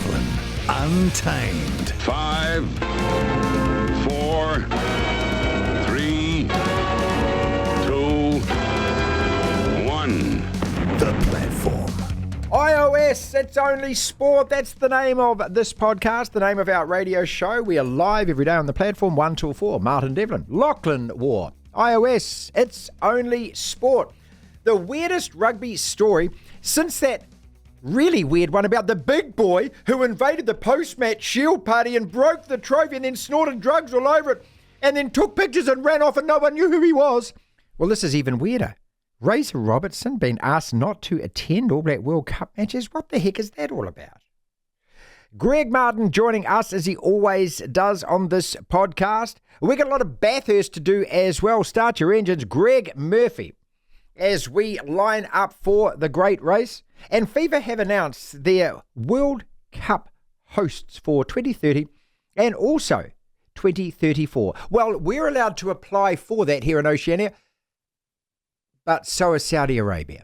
Devlin, Untamed. 5, 4, 3, 2, 1. The Platform. iOS, it's only sport. That's the name of this podcast, the name of our radio show. We are live every day on the platform, 1 till 4. Martin Devlin, Lachlan War. iOS, it's only sport. The weirdest rugby story since that really weird one about the big boy who invaded the post-match shield party and broke the trophy and then snorted drugs all over it and then took pictures and ran off and no one knew who he was. Well, this is even weirder. Razor Robertson being asked not to attend All Black World Cup matches. What the heck is that all about? Greg Martin joining us as he always does on this podcast. We got a lot of Bathurst to do as well. Start your engines. Greg Murphy as we line up for the great race. And FIFA have announced their World Cup hosts for 2030 and also 2034. Well, we're allowed to apply for that here in Oceania, but so is Saudi Arabia.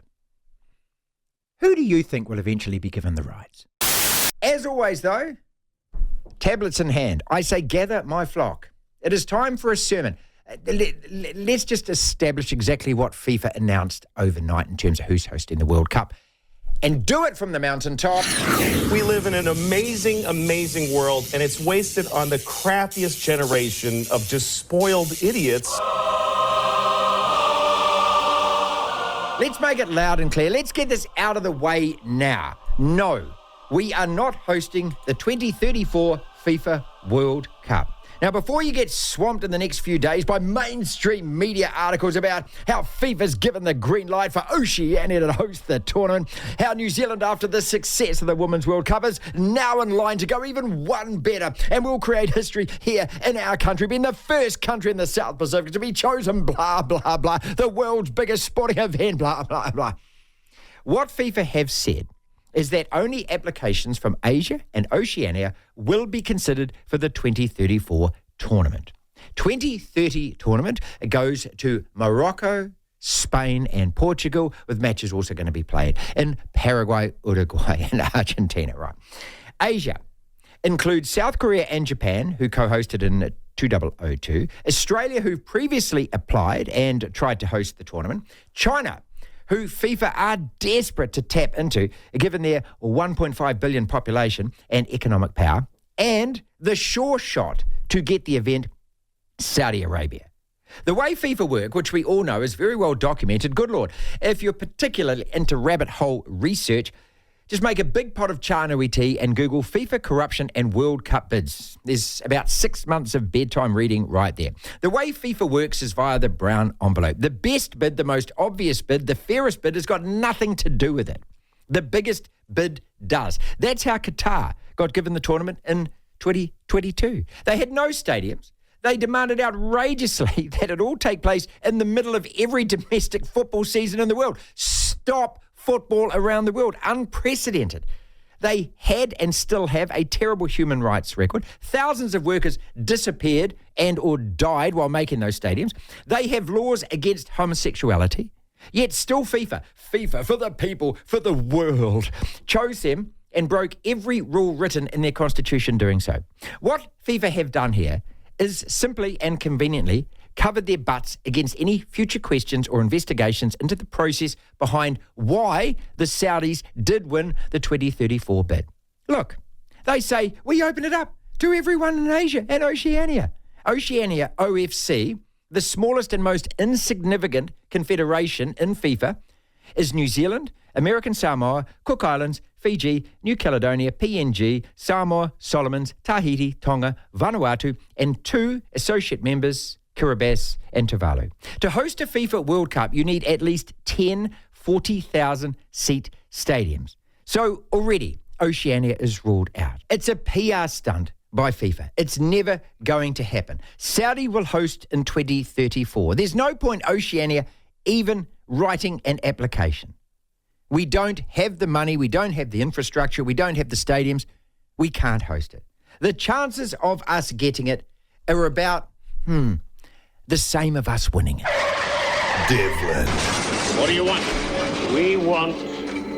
Who do you think will eventually be given the rights? As always, though, tablets in hand, I say gather my flock. It is time for a sermon. Let's just establish exactly what FIFA announced overnight in terms of who's hosting the World Cup. And do it from the mountaintop. We live in an amazing, amazing world, and it's wasted on the crappiest generation of just spoiled idiots. Let's make it loud and clear. Let's get this out of the way now. No, we are not hosting the 2034 FIFA World Cup. Now, before you get swamped in the next few days by mainstream media articles about how FIFA's given the green light for Oceania to host the tournament, how New Zealand, after the success of the Women's World Cup, is now in line to go even one better and will create history here in our country, being the first country in the South Pacific to be chosen, blah, blah, blah, the world's biggest sporting event, blah, blah, blah. What FIFA have said is that only applications from Asia and Oceania will be considered for the 2034 tournament. 2030 tournament goes to Morocco, Spain and Portugal, with matches also going to be played in Paraguay, Uruguay and Argentina. Right. Asia includes South Korea and Japan, who co-hosted in 2002, Australia, who previously applied and tried to host the tournament, China, who FIFA are desperate to tap into, given their 1.5 billion population and economic power, and the sure shot to get the event, Saudi Arabia. The way FIFA work, which we all know is very well documented, good Lord, if you're particularly into rabbit hole research, just make a big pot of Chanui tea and Google FIFA corruption and World Cup bids. There's about 6 months of bedtime reading right there. The way FIFA works is via the brown envelope. The best bid, the most obvious bid, the fairest bid has got nothing to do with it. The biggest bid does. That's how Qatar got given the tournament in 2022. They had no stadiums. They demanded outrageously that it all take place in the middle of every domestic football season in the world. Stop football around the world. Unprecedented. They had and still have a terrible human rights record. Thousands of workers disappeared and or died while making those stadiums. They have laws against homosexuality. Yet still FIFA for the people, for the world, chose them and broke every rule written in their constitution doing so. What FIFA have done here is simply and conveniently covered their butts against any future questions or investigations into the process behind why the Saudis did win the 2034 bid. Look, they say we open it up to everyone in Asia and Oceania. Oceania, OFC, the smallest and most insignificant confederation in FIFA, is New Zealand, American Samoa, Cook Islands, Fiji, New Caledonia, PNG, Samoa, Solomons, Tahiti, Tonga, Vanuatu, and 2 associate members, Kiribati and Tuvalu. To host a FIFA World Cup, you need at least 10 40,000-seat stadiums. So already, Oceania is ruled out. It's a PR stunt by FIFA. It's never going to happen. Saudi will host in 2034. There's no point Oceania even writing an application. We don't have the money, we don't have the infrastructure, we don't have the stadiums. We can't host it. The chances of us getting it are about, the same of us winning it. Devlin. What do you want? We want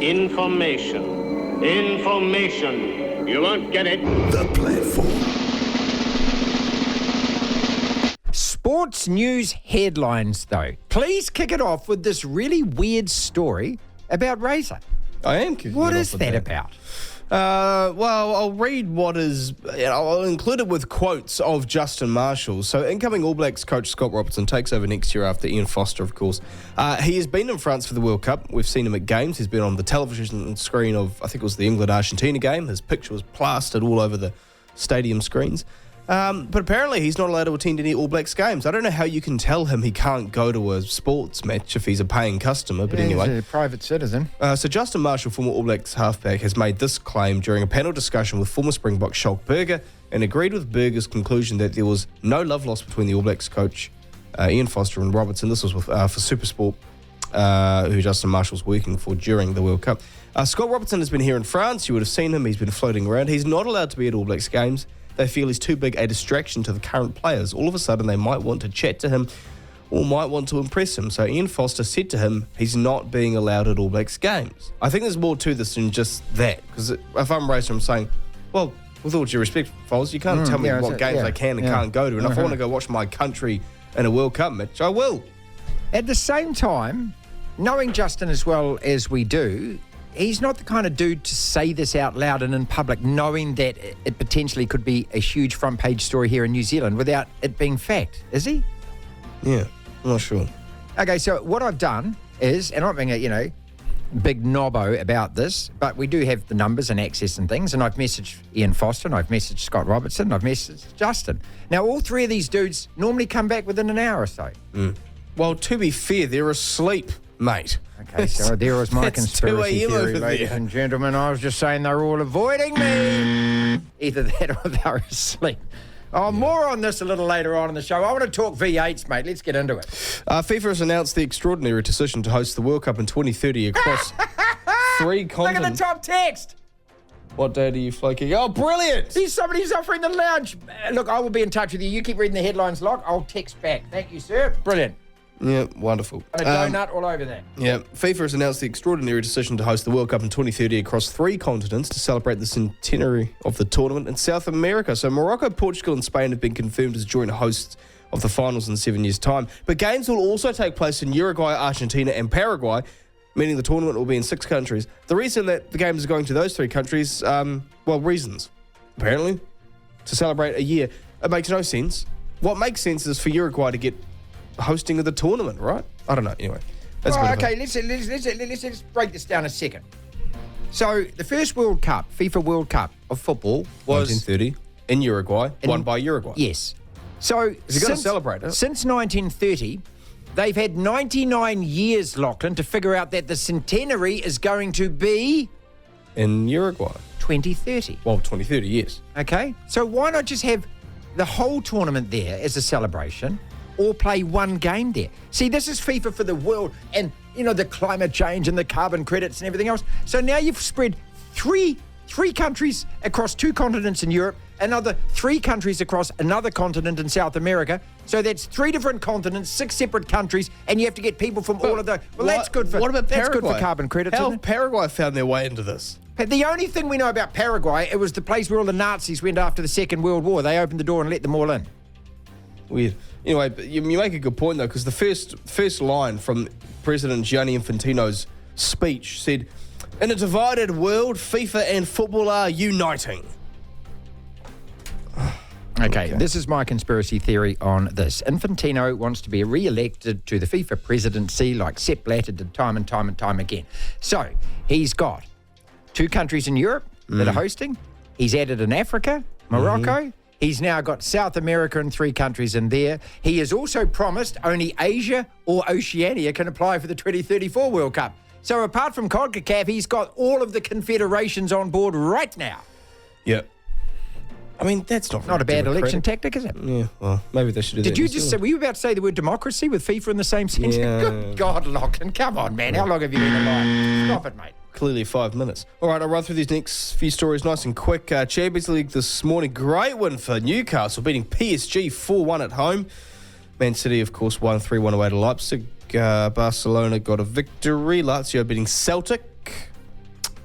information. Information. You won't get it. The platform. Sports news headlines, though. Please kick it off with this really weird story about Razor. I am kicking What it is off with that about? Well, I'll read what is... I'll include it with quotes of Justin Marshall. So incoming All Blacks coach Scott Robertson takes over next year after Ian Foster, of course. He has been in France for the World Cup. We've seen him at games. He's been on the television screen of, I think it was the England-Argentina game. His picture was plastered all over the stadium screens. But apparently he's not allowed to attend any All Blacks games. I don't know how you can tell him he can't go to a sports match if he's a paying customer, but anyway. He's a private citizen. So Justin Marshall, former All Blacks halfback, has made this claim during a panel discussion with former Springbok Schalk Burger and agreed with Burger's conclusion that there was no love lost between the All Blacks coach Ian Foster and Robertson. This was with, for Supersport, who Justin Marshall's working for during the World Cup. Scott Robertson has been here in France. You would have seen him. He's been floating around. He's not allowed to be at All Blacks games. They feel he's too big a distraction to the current players. All of a sudden, they might want to chat to him or might want to impress him. So Ian Foster said to him, he's not being allowed at All Blacks games. I think there's more to this than just that. Because if I'm Razor, I'm saying, well, with all due respect, Foles, you can't tell me what games I can and can't go to. And if I want to go watch my country in a World Cup match, I will. At the same time, knowing Justin as well as we do, he's not the kind of dude to say this out loud and in public, knowing that it potentially could be a huge front page story here in New Zealand without it being fact, is he? Yeah, I'm not sure. Okay, so what I've done is, and I'm not being a, big knobbo about this, but we do have the numbers and access and things, and I've messaged Ian Foster, and I've messaged Scott Robertson, and I've messaged Justin. Now, all three of these dudes normally come back within an hour or so. Well, to be fair, they're asleep, mate. Okay, so there was my It's conspiracy 2 a.m. theory, over ladies there. and gentlemen. I was just saying they're all avoiding me. Either that or they're asleep. Oh, more on this a little later on in the show. I want to talk V8s, mate. Let's get into it. FIFA has announced the extraordinary decision to host the World Cup in 2030 across 3 continents. Look at the top text. What date are you flaking? Oh, brilliant! Somebody's offering the lounge. Look, I will be in touch with you. You keep reading the headlines, Locke. I'll text back. Thank you, sir. Brilliant. Yeah, wonderful. And a donut all over that. Yeah, FIFA has announced the extraordinary decision to host the World Cup in 2030 across 3 continents to celebrate the centenary of the tournament in South America. So Morocco, Portugal and Spain have been confirmed as joint hosts of the finals in 7 years' time. But games will also take place in Uruguay, Argentina and Paraguay, meaning the tournament will be in 6 countries. The reason that the games are going to those 3 countries, reasons, apparently, to celebrate a year. It makes no sense. What makes sense is for Uruguay to get hosting of the tournament, right? I don't know. Anyway, that's Okay, let's break this down a second. So the first World Cup, FIFA World Cup of football, was 1930 in Uruguay, won by Uruguay. Yes. So Is he going to celebrate it? Since 1930, they've had 99 years, Lachlan, to figure out that the centenary is going to be In Uruguay. 2030. Well, 2030, yes. Okay, so why not just have the whole tournament there as a celebration? Or play one game there. See, this is FIFA for the world and, the climate change and the carbon credits and everything else. So now you've spread three countries across 2 continents in Europe, another 3 countries across another continent in South America. So that's 3 different continents, 6 separate countries, and you have to get people from all of those. Well, that's good for What about Paraguay? That's good for carbon credits, How isn't have it? Paraguay found their way into this? The only thing we know about Paraguay, it was the place where all the Nazis went after the Second World War. They opened the door and let them all in. Weird. Anyway, but you make a good point, though, because the first line from President Gianni Infantino's speech said, "In a divided world, FIFA and football are uniting." Okay, this is my conspiracy theory on this. Infantino wants to be re-elected to the FIFA presidency like Sepp Blatter did time and time again. So, he's got 2 countries in Europe that are hosting. He's added in Africa, Morocco. He's now got South America and 3 countries in there. He has also promised only Asia or Oceania can apply for the 2034 World Cup. So apart from CONCACAF, he's got all of the confederations on board right now. Yeah. I mean, that's not Not a bad election democratic. tactic, is it? Yeah, well, maybe they should do that. Did you in New just say, Zealand. were you about to say the word democracy with FIFA in the same sentence? Yeah. Good God, Lachlan, come on, man. How long have you been alive? Stop it, mate. Clearly 5 minutes. All right, I'll run through these next few stories nice and quick. Champions League this morning. Great win for Newcastle, beating PSG 4-1 at home. Man City, of course, won 3-1 away to Leipzig. Barcelona got a victory. Lazio beating Celtic.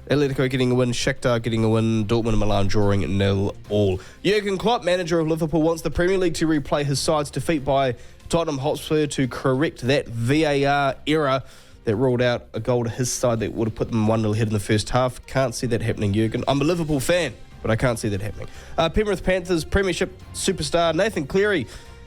Atletico getting a win, Shakhtar getting a win, Dortmund and Milan drawing 0-0. Jurgen Klopp, manager of Liverpool, wants the Premier League to replay his side's defeat by Tottenham Hotspur to correct that VAR error that ruled out a goal to his side that would have put them 1-0 ahead in the first half. Can't see that happening, Jurgen. I'm a Liverpool fan, but I can't see that happening. Penrith Panthers Premiership superstar Nathan Cleary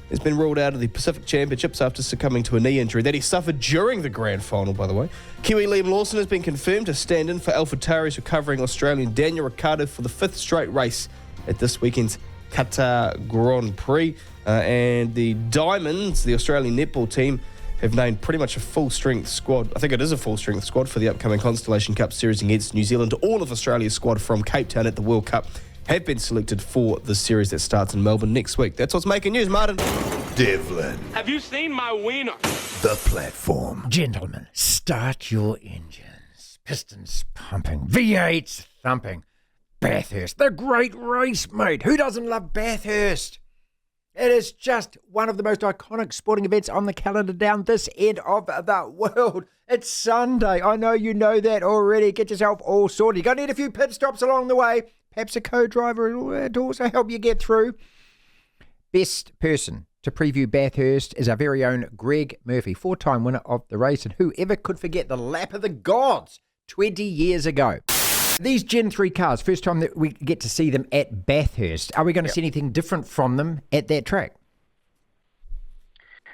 has been ruled out of the Pacific Championships after succumbing to a knee injury that he suffered during the grand final, by the way. Kiwi Liam Lawson has been confirmed to stand in for AlphaTauri's recovering Australian Daniel Ricciardo for the 5th straight race at this weekend's Qatar Grand Prix. And the Diamonds, the Australian netball team, have named pretty much a full-strength squad. I think it is a full-strength squad for the upcoming Constellation Cup series against New Zealand. All of Australia's squad from Cape Town at the World Cup have been selected for the series that starts in Melbourne next week. That's what's making news, Martin. Devlin, Have you seen my wiener? the platform. Gentlemen, start your engines. Pistons pumping. V8s thumping. Bathurst, the great race, mate. Who doesn't love Bathurst? It is just one of the most iconic sporting events on the calendar down this end of the world. It's Sunday. I know you know that already. Get yourself all sorted. You're going to need a few pit stops along the way. Perhaps a co-driver to also help you get through. Best person to preview Bathurst is our very own Greg Murphy, 4-time winner of the race, and whoever could forget the lap of the gods 20 years ago. These Gen 3 cars, first time that we get to see them at Bathurst. Are we going to see anything different from them at that track?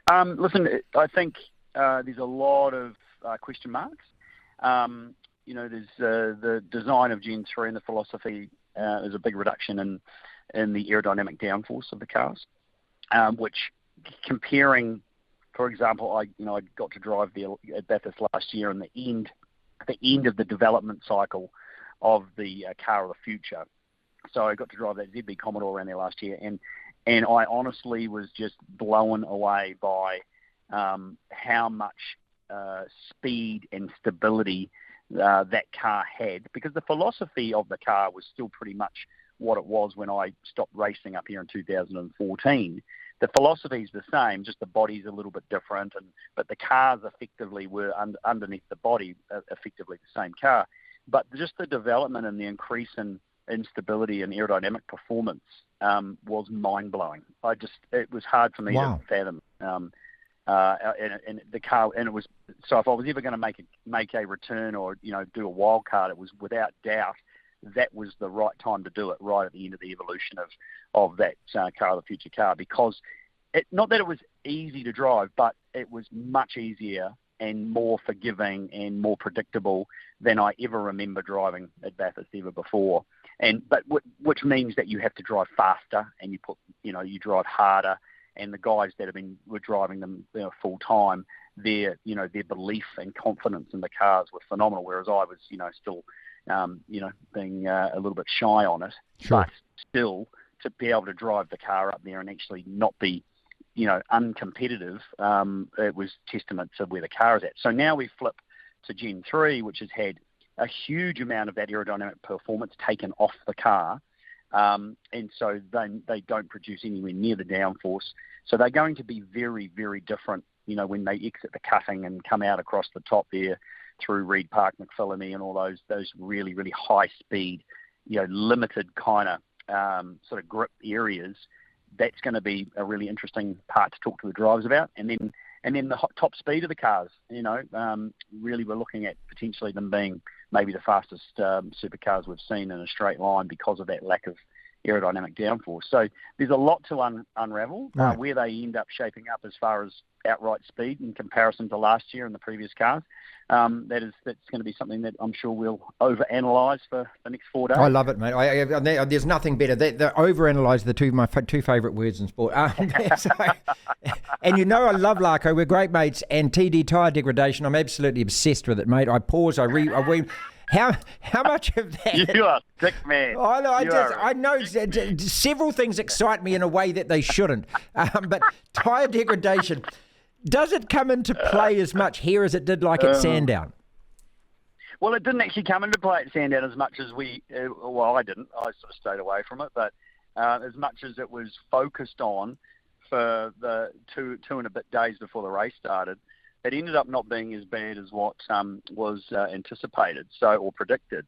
Listen, I think there's a lot of question marks. There's the design of Gen 3 and the philosophy. There's a big reduction in the aerodynamic downforce of the cars, which comparing, for example, I got to drive at Bathurst last year, and the end of the development cycle of the car of the future. So I got to drive that ZB Commodore around there last year, and I honestly was just blown away by how much speed and stability that car had, because the philosophy of the car was still pretty much what it was when I stopped racing up here in 2014. The philosophy is the same, just the body's a little bit different, but the cars effectively were underneath the body, effectively the same car. But just the development and the increase in stability and aerodynamic performance was mind-blowing. It was hard for me to fathom. And the car, and it was, so if I was ever going to make a return or do a wild card, it was without doubt that was the right time to do it, right at the end of the evolution of that car of the future car, because not that it was easy to drive, but it was much easier and more forgiving and more predictable than I ever remember driving at Bathurst ever before. But which means that you have to drive faster, and you drive harder. And the guys that were driving them full time, their belief and confidence in the cars were phenomenal. Whereas I was still being a little bit shy on it, Sure. But still to be able to drive the car up there and actually not be uncompetitive, it was testament to where the car is at. So now we flip to Gen 3, which has had a huge amount of that aerodynamic performance taken off the car. And so they don't produce anywhere near the downforce. So they're going to be very, very different, when they exit the cutting and come out across the top there through Reed Park, McPhillamy, and all those really, really high speed, limited kind of sort of grip areas. That's going to be a really interesting part to talk to the drivers about. And then the top speed of the cars, really we're looking at potentially them being maybe the fastest supercars we've seen in a straight line because of that lack of aerodynamic downforce. So there's a lot to unravel, Right. where they end up shaping up as far as outright speed in comparison to last year and the previous cars. That's going to be something that I'm sure we'll overanalyze for the next 4 days. I love it, mate. There's nothing better. The overanalyze my two favourite words in sport. And I love Larko. We're great mates. And TD tyre degradation, I'm absolutely obsessed with it, mate. I pause. I read. How much of that? You are sick, man. I know several things excite me in a way that they shouldn't. But tyre degradation, does it come into play as much here as it did at Sandown? Well, it didn't actually come into play at Sandown as much as I didn't. I sort of stayed away from it. But as much as it was focused on for the two and a bit days before the race started, it ended up not being as bad as what was anticipated, or predicted.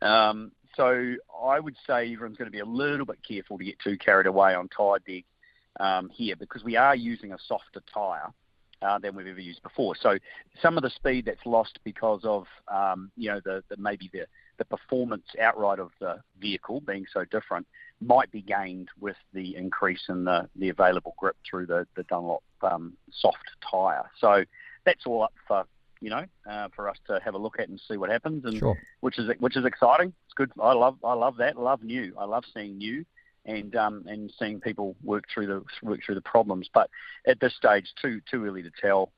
So I would say everyone's going to be a little bit careful to get too carried away on tyre deck here, because we are using a softer tyre than we've ever used before. So some of the speed that's lost because of maybe the performance outright of the vehicle being so different might be gained with the increase in the available grip through the Dunlop soft tyre. So that's all up for for us to have a look at and see what happens, and Sure. which is exciting. It's good. I love that. I love new. I love seeing new and seeing people work through the problems. But at this stage, too early to tell.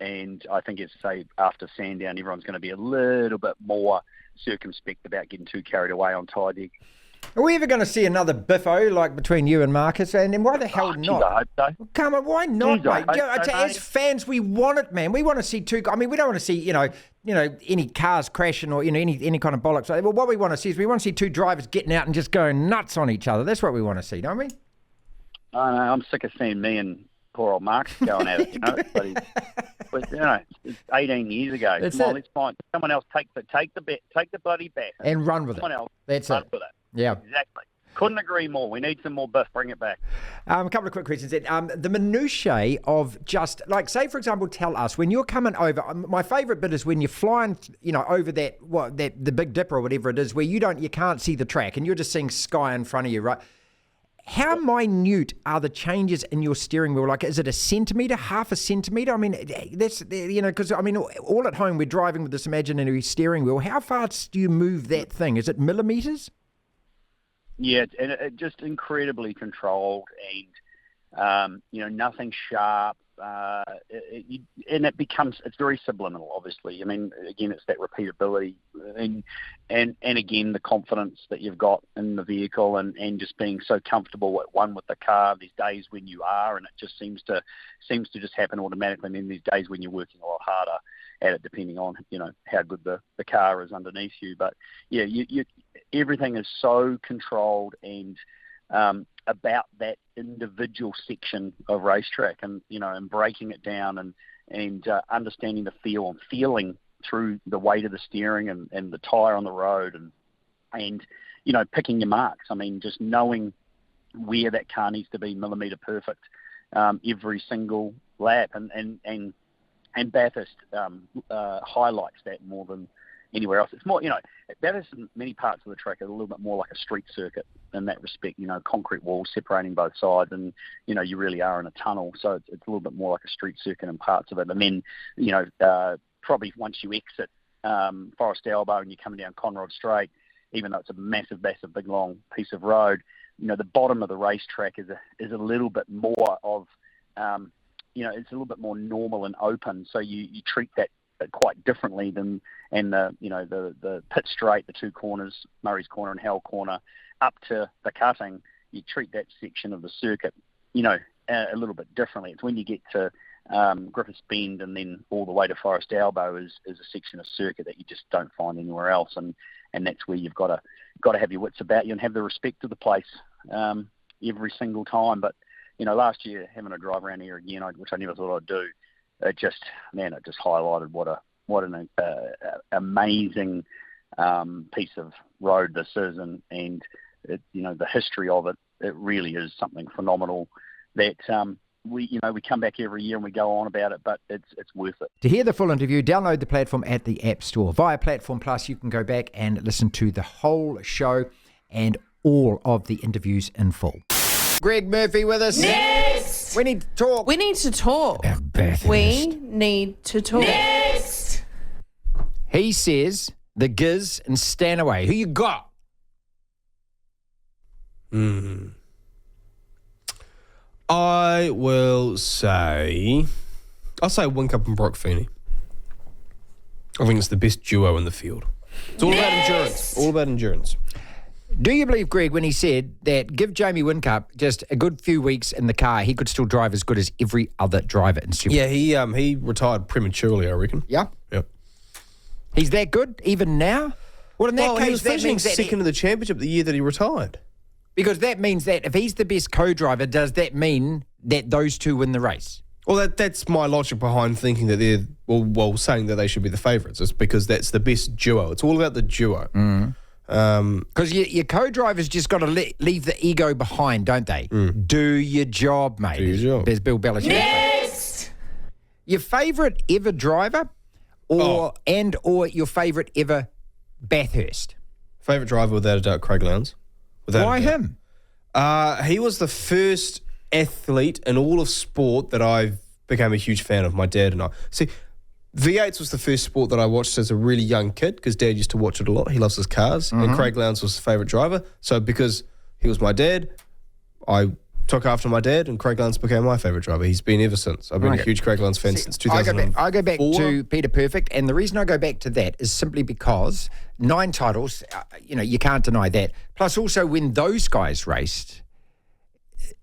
And I think it's after Sandown, everyone's going to be a little bit more circumspect about getting too carried away on tyre deck. Are we ever going to see another biffo like between you and Marcus? And why the hell Geez, not? I hope so. Come on, why not, Geez, I mate? hope Yeah, so, as mate. fans, we want it, man. We want to see two. I mean, we don't want to see any cars crashing or any kind of bollocks. Well, what we want to see is we want to see two drivers getting out and just going nuts on each other. That's what we want to see, don't we? I know. I'm sick of seeing me and poor old Mark going at it. But it's 18 years ago. That's Come on, it. let's find someone else. Take the bloody bat And run with it. Someone else. That's run it. with it. Yeah. Exactly. Couldn't agree more. We need some more biff. Bring it back. A couple of quick questions. The minutiae of just, like, say, for example, tell us, when you're coming over, my favourite bit is when you're flying, over the Big Dipper or whatever it is, where you can't see the track and you're just seeing sky in front of you, right? How minute are the changes in your steering wheel? Like, is it a centimetre, half a centimetre? I mean, that's, because, all at home we're driving with this imaginary steering wheel. How fast do you move that thing? Is it millimetres? Yeah, and it just incredibly controlled and, nothing sharp. It's very subliminal, obviously. I mean, again, it's that repeatability and again, the confidence that you've got in the vehicle and just being so comfortable at one with the car. There's days when you are, and it just seems to just happen automatically. And then there's days when you're working a lot harder at it, depending on, how good the car is underneath you. But yeah, everything is so controlled and about that individual section of racetrack, and and breaking it down and understanding the feel and feeling through the weight of the steering and the tyre on the road and picking your marks. I mean, just knowing where that car needs to be millimetre perfect every single lap, and Bathurst highlights that more than anywhere else. It's more, Bathurst in many parts of the track are a little bit more like a street circuit in that respect, concrete walls separating both sides, and, you really are in a tunnel, so it's a little bit more like a street circuit in parts of it. And then, probably once you exit Forest Elbow and you're coming down Conrod Straight, even though it's a massive, big, long piece of road, the bottom of the racetrack is a little bit more of, it's a little bit more normal and open, so you treat that quite differently than, and the pit straight, the two corners, Murray's Corner and Hell Corner, up to the cutting, you treat that section of the circuit, a little bit differently. It's when you get to Griffiths Bend and then all the way to Forest Elbow is a section of circuit that you just don't find anywhere else, and that's where you've got to have your wits about you and have the respect of the place every single time. But last year having a drive around here again, which I never thought I'd do, it just highlighted what an amazing piece of road this is, and it, the history of it. It really is something phenomenal that we come back every year and we go on about it, but it's worth it. To hear the full interview, download the platform at the App Store. Via Platform Plus, you can go back and listen to the whole show and all of the interviews in full. Greg Murphy with us. Next! We need to talk. We need to talk. We need to talk. Next! He says the Giz and Stanaway. Who you got? I will say... I'll say Whincup and Brock Feeney. I think it's the best duo in the field. It's all about endurance. All about endurance. Do you believe Greg when he said that give Jamie Whincup just a good few weeks in the car, he could still drive as good as every other driver in Super? Yeah, he retired prematurely, I reckon. Yeah? Yep. He's that good even now? Well, in that case, he was that finishing means that second in the championship the year that he retired. because that means that if he's the best co-driver, does that mean that those two win the race? Well, that's my logic behind thinking that they're, saying that they should be the favourites. It's because that's the best duo. It's all about the duo. Because your co-drivers just got to leave the ego behind, don't they? Do your job, mate. Do your job. There's Bill Belichick. Next! Your favourite ever driver or your favourite ever Bathurst? Favourite driver, without a doubt, Craig Lowndes. Why him? He was the first athlete in all of sport that I became a huge fan of, my dad and I. See, V8s was the first sport that I watched as a really young kid because Dad used to watch it a lot. He loves his cars. And Craig Lowndes was his favourite driver. So because he was my dad, I took after my dad and Craig Lowndes became my favourite driver. He's been ever since. I've been a huge Craig Lowndes fan since 2004. I go back to Peter Perfect, and the reason I go back to that is simply because 9 titles, you can't deny that. Plus also when those guys raced,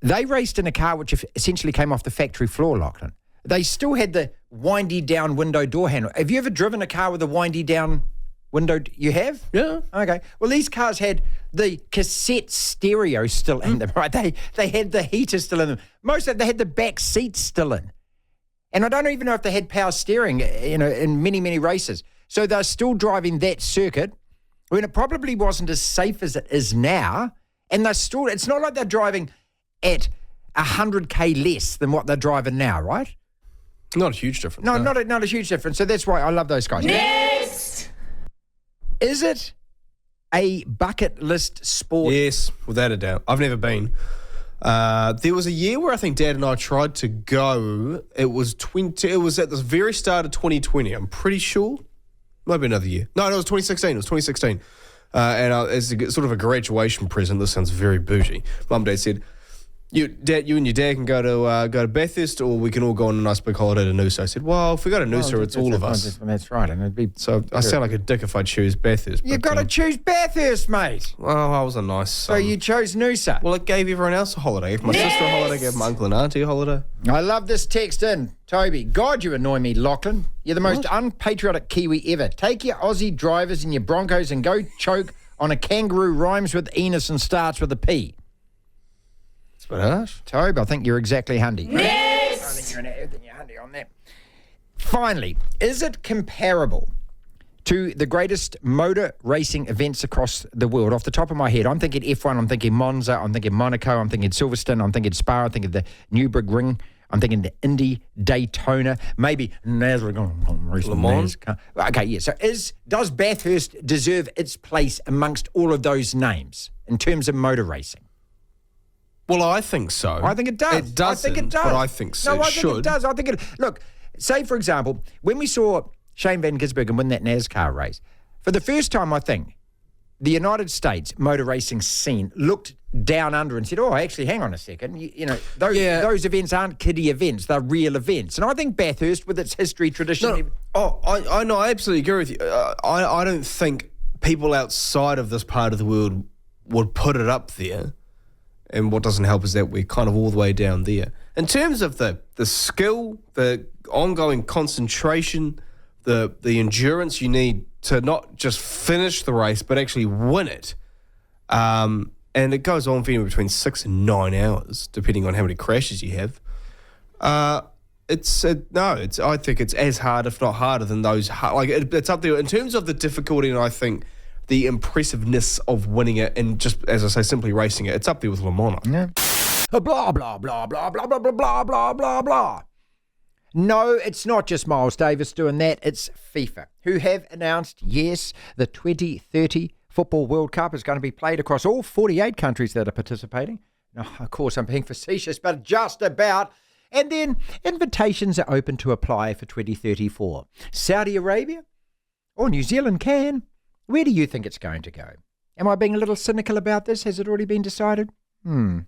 they raced in a car which essentially came off the factory floor, Lachlan. They still had the windy down window door handle. Have you ever driven a car with a windy down window? You have? Yeah. Okay. Well, these cars had the cassette stereo still in them, right? They had the heater still in them. Most of them, they had the back seats still in. And I don't even know if they had power steering, in many, many races. So they're still driving that circuit when it probably wasn't as safe as it is now. And it's not like they're driving at 100k less than what they're driving now, right? Not a huge difference. No, not a huge difference. So that's why I love those guys. Next! Is it a bucket list sport? Yes, without a doubt. I've never been. There was a year where I think Dad and I tried to go. It was at the very start of 2020. I'm pretty sure. Might be another year. No, it was 2016. It was 2016. And as sort of a graduation present, this sounds very bougie. Mum and Dad said, You and your dad can go to Bathurst, or we can all go on a nice big holiday to Noosa. I said, well, if we go to Noosa, it's all of us. That's right. And it'd be So I sound like a dick if I choose Bathurst. You've got to choose Bathurst, mate. Well, I was a nice son. So you chose Noosa. Well, it gave everyone else a holiday. If my sister a holiday, gave my uncle and auntie a holiday. I love this text in, Toby. God, you annoy me, Lachlan. You're the most unpatriotic Kiwi ever. Take your Aussie drivers and your Broncos and go choke on a kangaroo rhymes with Enos and starts with a P. It's a bit harsh. Tobe, I think you're exactly handy. Next! I think you're handy on that. Finally, is it comparable to the greatest motor racing events across the world? Off the top of my head, I'm thinking F1, I'm thinking Monza, I'm thinking Monaco, I'm thinking Silverstone, I'm thinking Spa, I'm thinking the Nürburgring, I'm thinking the Indy, Daytona, maybe Le Mans. Okay, yeah. So does Bathurst deserve its place amongst all of those names in terms of motor racing? Well, I think so. I think it does. It doesn't, I think it does. but I think so. No, I think it does. I think it. Look, say for example, when we saw Shane Van Gisbergen win that NASCAR race, for the first time, I think the United States motor racing scene looked down under and said, "Oh, actually, hang on a second. Those events aren't kiddie events; they're real events." And I think Bathurst, with its history, tradition. I know. I absolutely agree with you. I don't think people outside of this part of the world would put it up there. And what doesn't help is that we're kind of all the way down there. In terms of the skill, the ongoing concentration, the endurance you need to not just finish the race, but actually win it. And it goes on for anywhere between 6 and 9 hours, depending on how many crashes you have. I think it's as hard, if not harder, than those. It's up there in terms of the difficulty, and I think the impressiveness of winning it and just, as I say, simply racing it. It's up there with Le Mans. Yeah. Blah, blah, blah, blah, blah, blah, blah, blah, blah, blah, blah. No, it's not just Miles Davis doing that. It's FIFA, who have announced, yes, the 2030 Football World Cup is going to be played across all 48 countries that are participating. Now, of course, I'm being facetious, but just about. And then invitations are open to apply for 2034. Saudi Arabia or New Zealand can. Where do you think it's going to go? Am I being a little cynical about this? Has it already been decided? I'll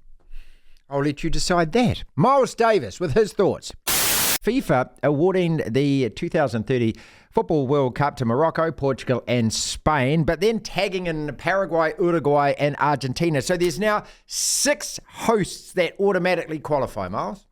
let you decide that. Miles Davis with his thoughts. FIFA awarding the 2030 Football World Cup to Morocco, Portugal and Spain, but then tagging in Paraguay, Uruguay and Argentina. So there's now 6 hosts that automatically qualify, Miles.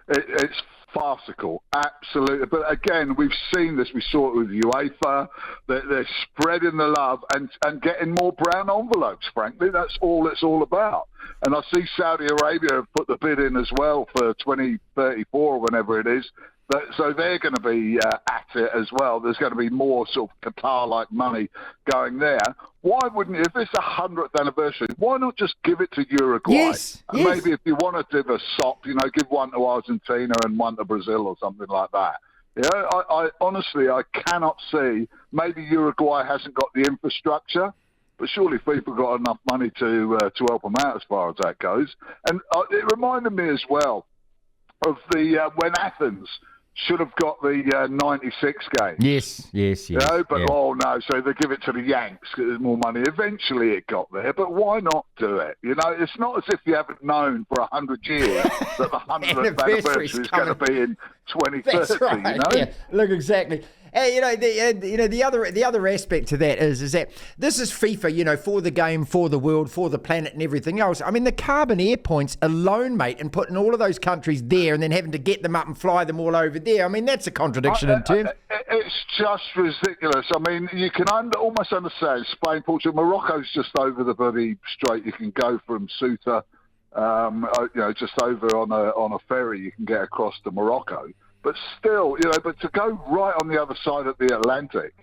It's farcical, absolutely. But again, we've seen this. We saw it with UEFA. They're spreading the love and getting more brown envelopes, frankly. That's all it's all about. And I see Saudi Arabia have put the bid in as well for 2034 or whenever it is. So they're going to be at it as well. There's going to be more sort of Qatar-like money going there. Why wouldn't you, if it's 100th anniversary, why not just give it to Uruguay? Yes. Maybe if you want to do a SOP, give one to Argentina and one to Brazil or something like that. I honestly, I cannot see. Maybe Uruguay hasn't got the infrastructure, but surely FIFA got enough money to help them out as far as that goes. And it reminded me as well of the when Athens should have got the 96 game. Yes. But oh no, so they give it to the Yanks because there's more money. Eventually it got there, but why not do it? It's not as if you haven't known for 100 years that the 100th anniversary is going to be in 2030. That's right. Yeah. Look, exactly. The other aspect to that is that this is FIFA, for the game, for the world, for the planet and everything else. I mean, the carbon air points alone, mate, and putting all of those countries there and then having to get them up and fly them all over there. I mean, that's a contradiction in terms. It's just ridiculous. I mean, you can almost understand Spain, Portugal, Morocco's just over the bloody strait. You can go from Ceuta, just over on a ferry. You can get across to Morocco. But still, but to go right on the other side of the Atlantic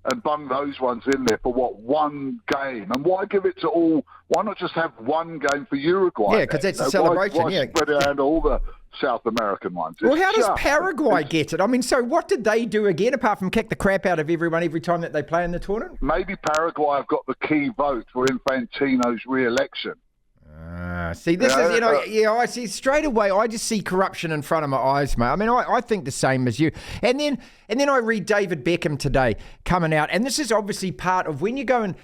and bung those ones in there for one game? And why give it to all? Why not just have one game for Uruguay? Yeah, because that's a celebration. Why spread it around all the South American ones? Well, how does Paraguay get it? I mean, so what did they do again apart from kick the crap out of everyone every time that they play in the tournament? Maybe Paraguay have got the key vote for Infantino's re-election. See, this is, I see straight away, I just see corruption in front of my eyes, mate. I mean, I think the same as you. And then I read David Beckham today coming out, and this is obviously part of when you go and,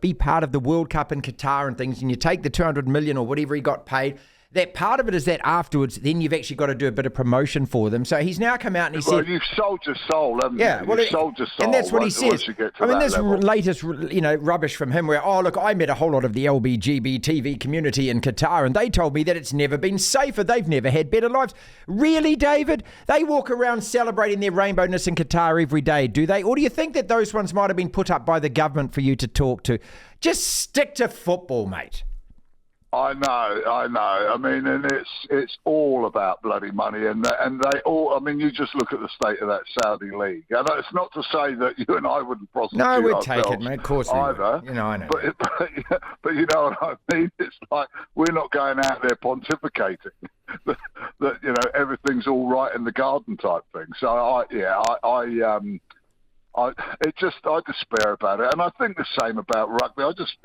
be part of the World Cup in Qatar and things, and you take the 200 million or whatever he got paid. That part of it is that afterwards, then you've actually got to do a bit of promotion for them. So he's now come out and he said... Well, you've sold your soul, haven't you? You've sold your soul. And that's what he says. I mean, this level. Latest, rubbish from him where, look, I met a whole lot of the LBGB community in Qatar and they told me that it's never been safer. They've never had better lives. Really, David? They walk around celebrating their rainbowness in Qatar every day, do they? Or do you think that those ones might have been put up by the government for you to talk to? Just stick to football, mate. I know. I mean, and it's all about bloody money, and they all. I mean, you just look at the state of that Saudi league. And it's not to say that you and I wouldn't prostitute ourselves. No, we'd take it, mate. Of course we either. would. I know. But you know what I mean. It's like we're not going out there pontificating that everything's all right in the garden type thing. So I despair about it, and I think the same about rugby. I just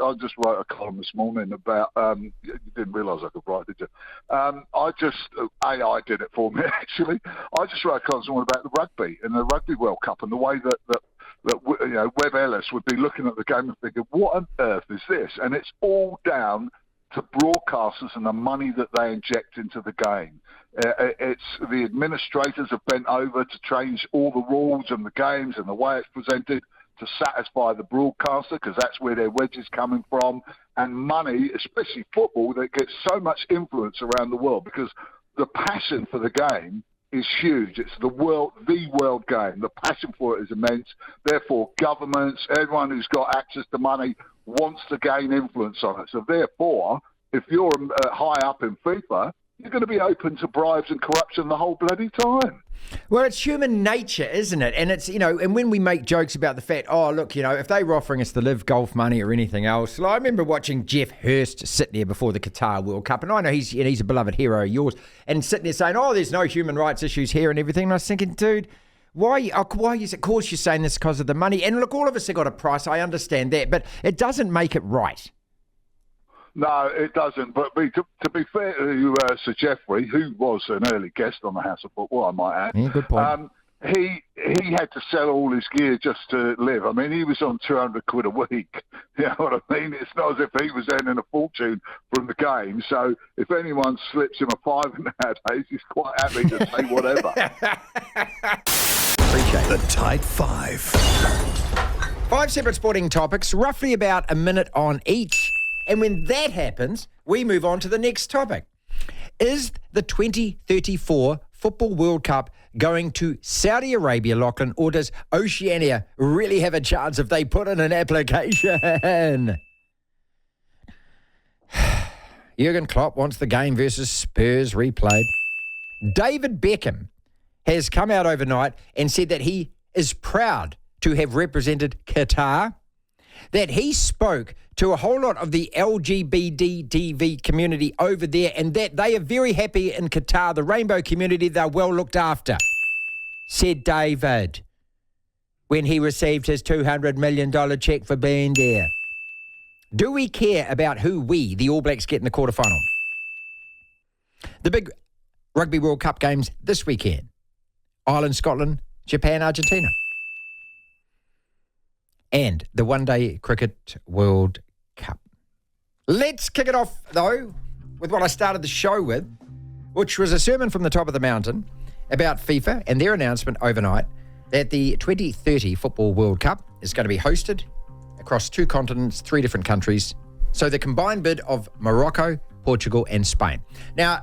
wrote a column this morning about. You didn't realise I could write, did you? AI did it for me actually. I just wrote a column this morning about the rugby and the Rugby World Cup and the way that Webb Ellis would be looking at the game and thinking, what on earth is this? And it's all down to broadcasters and the money that they inject into the game. It's the administrators have bent over to change all the rules and the games and the way it's presented to satisfy the broadcaster, because that's where their wedge is coming from. And money, especially football, that gets so much influence around the world because the passion for the game is huge. It's the world game. The passion for it is immense. Therefore, governments, everyone who's got access to money wants to gain influence on it. So therefore, if you're high up in FIFA, you're going to be open to bribes and corruption the whole bloody time. Well, it's human nature, isn't it? And it's, and when we make jokes about the fact, look, if they were offering us the live golf money or anything else, I remember watching Jeff Hurst sit there before the Qatar World Cup, and I know he's a beloved hero of yours, and sitting there saying, there's no human rights issues here and everything. And I was thinking, dude, why is it? Of course you're saying this because of the money. And look, all of us have got a price. I understand that, but it doesn't make it right. No, it doesn't. But to be fair to Sir Geoffrey, who was an early guest on the House of Football, I might add. Yeah, good point. He had to sell all his gear just to live. I mean, he was on 200 quid a week. You know what I mean? It's not as if he was earning a fortune from the game. So if anyone slips him a fiver nowadays, he's quite happy to say whatever. Appreciate The Tight Five. 5 separate sporting topics, roughly about a minute on each. And when that happens, we move on to the next topic. Is the 2034 Football World Cup going to Saudi Arabia, Lachlan, or does Oceania really have a chance if they put in an application? Jurgen Klopp wants the game versus Spurs replayed. David Beckham has come out overnight and said that he is proud to have represented Qatar, that he spoke to a whole lot of the LGBT community over there and that they are very happy in Qatar, the rainbow community, they're well looked after, said David when he received his $200 million cheque for being there. Do we care about who we, the All Blacks, get in the quarterfinal? The big Rugby World Cup games this weekend. Ireland, Scotland, Japan, Argentina. And the One-Day Cricket World Cup. Let's kick it off, though, with what I started the show with, which was a sermon from the top of the mountain about FIFA and their announcement overnight that the 2030 Football World Cup is going to be hosted across 2 continents, 3 different countries. So the combined bid of Morocco, Portugal and Spain. Now,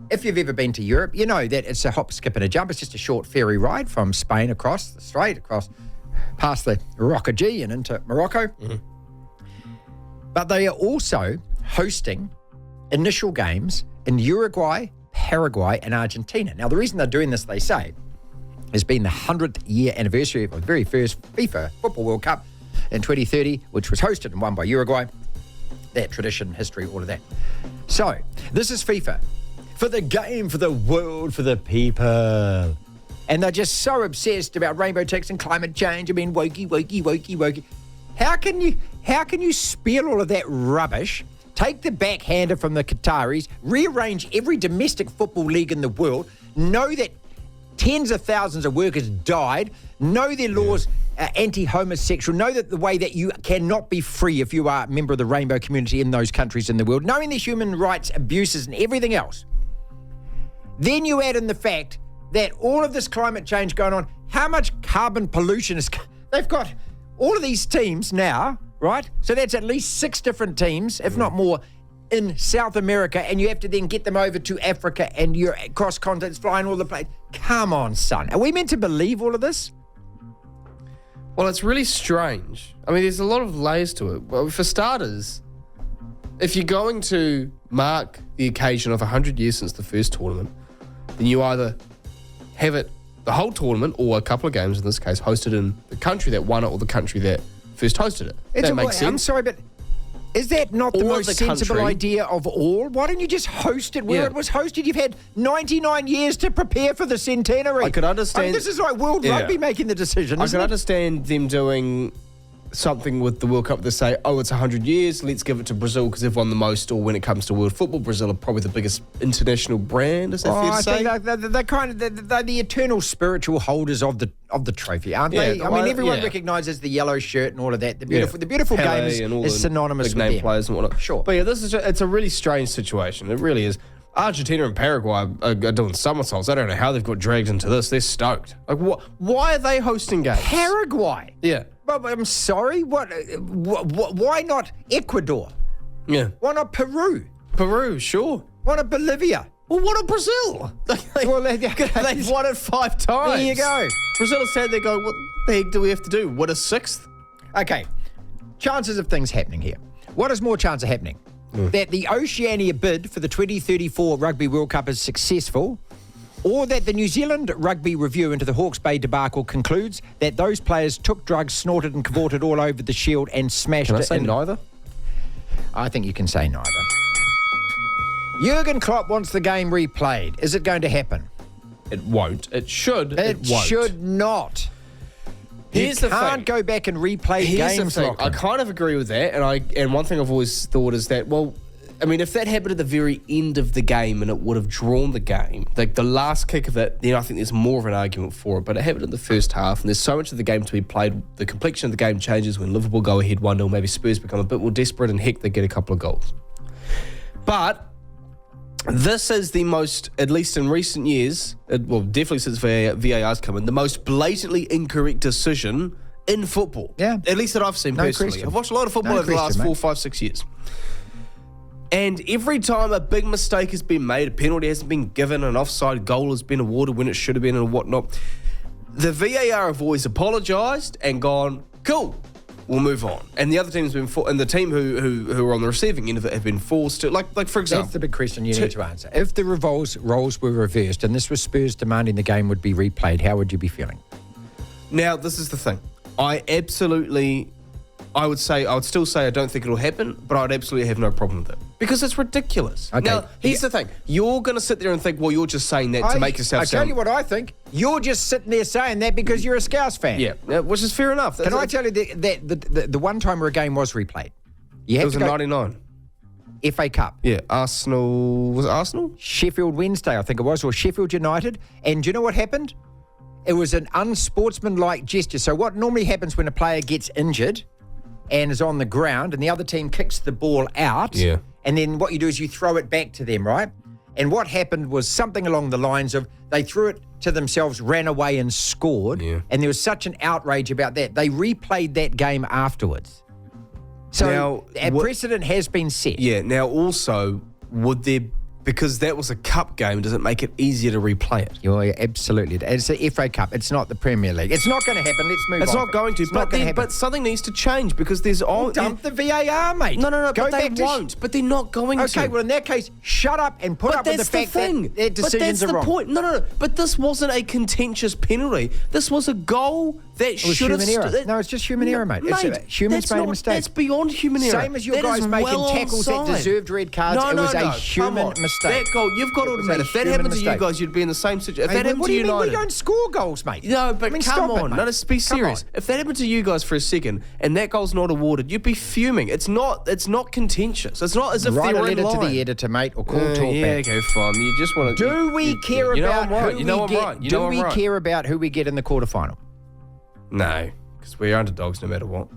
if you've ever been to Europe, you know that it's a hop, skip and a jump. It's just a short ferry ride from Spain across the strait, past the Rockagy and into Morocco. Mm-hmm. But they are also hosting initial games in Uruguay, Paraguay and Argentina. Now, the reason they're doing this, they say, has been the 100th year anniversary of the very first FIFA Football World Cup in 2030, which was hosted and won by Uruguay. That tradition, history, all of that. So, this is FIFA. For the game, for the world, for the people. And they're just so obsessed about rainbow ticks and climate change. I mean, wokey. How can you spill all of that rubbish, take the backhander from the Qataris, rearrange every domestic football league in the world, know that tens of thousands of workers died, know their laws are anti-homosexual, know that the way that you cannot be free if you are a member of the rainbow community in those countries in the world, knowing the human rights abuses and everything else. Then you add in the fact that all of this climate change going on, how much carbon pollution is... They've got all of these teams now, right? So that's at least 6 different teams, if not more, in South America, and you have to then get them over to Africa and you're across continents, flying all the places. Come on, son. Are we meant to believe all of this? Well, it's really strange. I mean, there's a lot of layers to it. Well, for starters, if you're going to mark the occasion of 100 years since the first tournament, then you either have it, the whole tournament, or a couple of games in this case, hosted in the country that won it or the country that first hosted it. That makes sense. I'm sorry, but is that not the most sensible idea of all? Why don't you just host it where it was hosted? You've had 99 years to prepare for the centenary. I could understand. I mean, this is like World Rugby making the decision, I can understand them doing something with the World Cup to say, oh, it's 100 years, let's give it to Brazil because they've won the most, or when it comes to world football, Brazil are probably the biggest international brand, is that fair to say? I think they're the eternal spiritual holders of the trophy, aren't they? I mean, everyone recognises the yellow shirt and all of that. The beautiful game is synonymous with them. Players and whatnot. Sure. But yeah, it's a really strange situation. It really is. Argentina and Paraguay are doing somersaults. I don't know how they've got dragged into this. They're stoked. Like, why are they hosting games? Paraguay? Yeah. But I'm sorry, why not Ecuador? Yeah. Why not Peru? Peru, sure. Why not Bolivia? Well, what about Brazil? They've won it 5 times. There you go. Brazil is sad. They go, what the heck do we have to do? What, a 6th? Okay. Chances of things happening here. What is more chance of happening? That the Oceania bid for the 2034 Rugby World Cup is successful, or that the New Zealand Rugby Review into the Hawke's Bay debacle concludes that those players took drugs, snorted and cavorted all over the shield and smashed it. Can I say neither? I think you can say neither. Jurgen Klopp wants the game replayed. Is it going to happen? It won't. It should. It won't. should not. Here's you the can't thing. go back and replay games. I kind of agree with that, and one thing I've always thought is that, well, I mean, if that happened at the very end of the game and it would have drawn the game, like the last kick of it, then I think there's more of an argument for it. But it happened in the first half, and there's so much of the game to be played. The complexion of the game changes when Liverpool go ahead 1-0, maybe Spurs become a bit more desperate, and heck, they get a couple of goals. But this is the most, at least in recent years, well, definitely since VAR's come in, the most blatantly incorrect decision in football. Yeah. At least that I've seen personally. Question. I've watched a lot of football over the last 4, 5, 6 years. And every time a big mistake has been made, a penalty hasn't been given, an offside goal has been awarded when it should have been and whatnot, the VAR have always apologised and gone, cool, we'll move on. And the other team's been and the team who are on the receiving end of it have been forced to, like for example. That's the big question you need to answer. If the roles were reversed and this was Spurs demanding the game would be replayed, how would you be feeling? Now, this is the thing. I would still say I don't think it'll happen, but I'd absolutely have no problem with it. Because it's ridiculous. Okay. Now, here's the thing. You're going to sit there and think, well, you're just saying that to make yourself sound... I tell you what I think. You're just sitting there saying that because you're a Scouse fan. Yeah, which is fair enough. Can I tell you that the one time where a game was replayed? It was in 99. FA Cup. Yeah, Arsenal... Was it Arsenal? Sheffield Wednesday, I think it was, or Sheffield United. And do you know what happened? It was an unsportsmanlike gesture. So what normally happens when a player gets injured and is on the ground and the other team kicks the ball out, and then what you do is you throw it back to them, right? And what happened was something along the lines of they threw it to themselves, ran away and scored, and there was such an outrage about that. They replayed that game afterwards. So now, a precedent has been set. Yeah, now also, would there... Because that was a cup game, does it make it easier to replay it? Yeah, absolutely. It's the FA Cup. It's not the Premier League. It's not going to happen. Let's move on. It's not going to. But something needs to change because there's all... Dump the VAR, mate. No, Go but they back won't. But they're not going to. Okay, well, in that case, shut up and put up with the fact that their decisions are wrong. But that's the point. No. But this wasn't a contentious penalty. This was a goal that should have... No, it's just human error, mate. Humans made a mistake. That's beyond human error. Same as your guys making tackles that deserved red cards. It was a human mistake. That goal, you've got to admit, if that happened to you guys, you'd be in the same situation. If that happened to United... We don't score goals, mate. No, but come on. No, let's be serious. If that happened to you guys for a second and that goal's not awarded, you'd be fuming. It's not contentious. It's not as if Write they're a in letter line. to the editor, mate, or call talk back. Yeah, okay, fine. You just want to... Do we care about who we get? Do we care about who we get in the quarterfinal? No, because we're underdogs no matter what,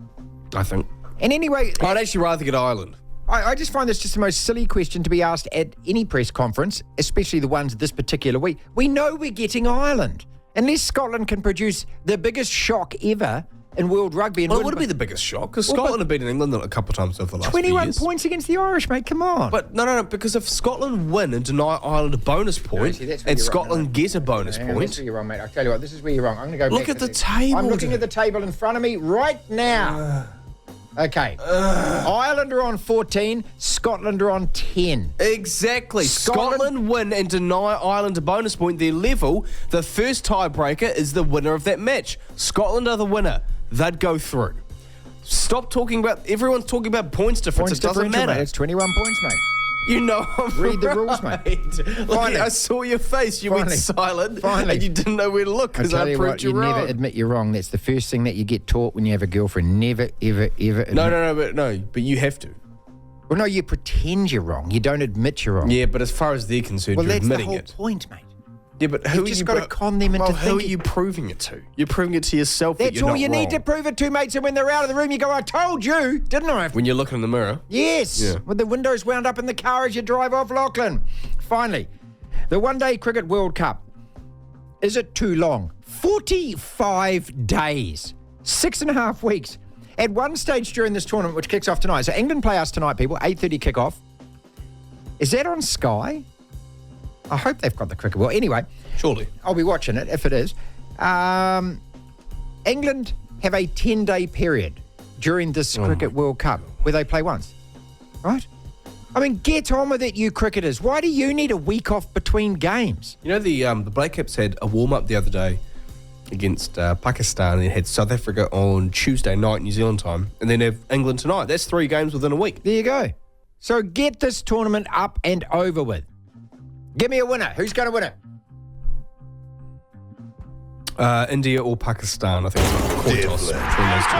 I think. And anyway... I'd actually rather get Ireland. I just find this just the most silly question to be asked at any press conference, especially the ones this particular week. We know we're getting Ireland. Unless Scotland can produce the biggest shock ever in world rugby. And it would be the biggest shock, because Scotland have beaten England a couple of times over the last 21 few years. points against the Irish, mate, come on. But no, because if Scotland win and deny Ireland a bonus point, and Scotland get a bonus point... That's where you're wrong, mate. I'll tell you what, this is where you're wrong. I'm going to go Look back at the table. I'm looking at the table in front of me right now. Okay. Ireland are on 14, Scotland are on 10. Exactly. Scotland win and deny Ireland a bonus point. They're level. The first tiebreaker is the winner of that match. Scotland are the winner. They'd go through. Stop talking about... Everyone's talking about points difference. It doesn't matter. Mate. It's 21 points, mate. You know I'm Read the rules, mate. Look, I saw your face. You went silent. And you didn't know where to look because I proved you wrong. You never admit you're wrong. That's the first thing that you get taught when you have a girlfriend. Never, ever, ever admit. But you have to. Well, no, you pretend you're wrong. You don't admit you're wrong. Yeah, but as far as they're concerned, you're admitting it. That's the whole point, mate. Yeah, but who you just got to con them into thinking. Who are you proving it to? You're proving it to yourself that you're not wrong. That's all you need to prove it to, mate. So when they're out of the room, you go, I told you, didn't I? When you're looking in the mirror? Yes. Yeah. With the windows wound up in the car as you drive off Lachlan. Finally, the One-Day Cricket World Cup. Is it too long? 45 days. 6.5 weeks. At one stage during this tournament, which kicks off tonight. So England play us tonight, people. 8:30 kickoff. Is that on Sky? I hope they've got the cricket. Well, anyway. Surely. I'll be watching it if it is. England have a 10-day period during this Cricket World Cup where they play once. Right? I mean, get on with it, you cricketers. Why do you need a week off between games? You know, the Black Caps had a warm-up the other day against Pakistan. They had South Africa on Tuesday night, New Zealand time, and then have England tonight. That's 3 games within a week. There you go. So get this tournament up and over with. Give me a winner. Who's going to win it? India or Pakistan, I think. Coin toss between those two.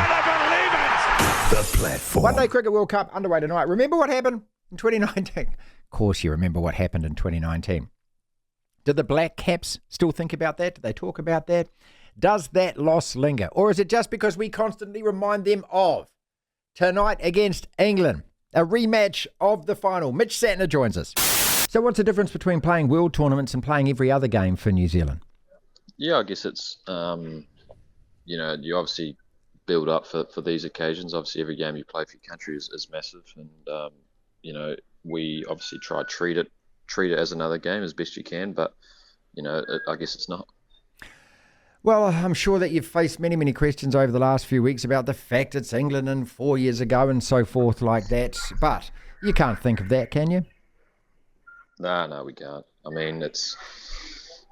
The platform. One-Day Cricket World Cup underway tonight. Remember what happened in 2019? Of course you remember what happened in 2019. Did the Black Caps still think about that? Do they talk about that? Does that loss linger? Or is it just because we constantly remind them of tonight against England, a rematch of the final? Mitch Santner joins us. So what's the difference between playing world tournaments and playing every other game for New Zealand? Yeah, I guess it's, you obviously build up for these occasions. Obviously, every game you play for your country is massive. And, we obviously try to treat it as another game as best you can. But, I guess it's not. Well, I'm sure that you've faced many, many questions over the last few weeks about the fact it's England and 4 years ago and so forth like that. But you can't think of that, can you? No, we can't. I mean, it's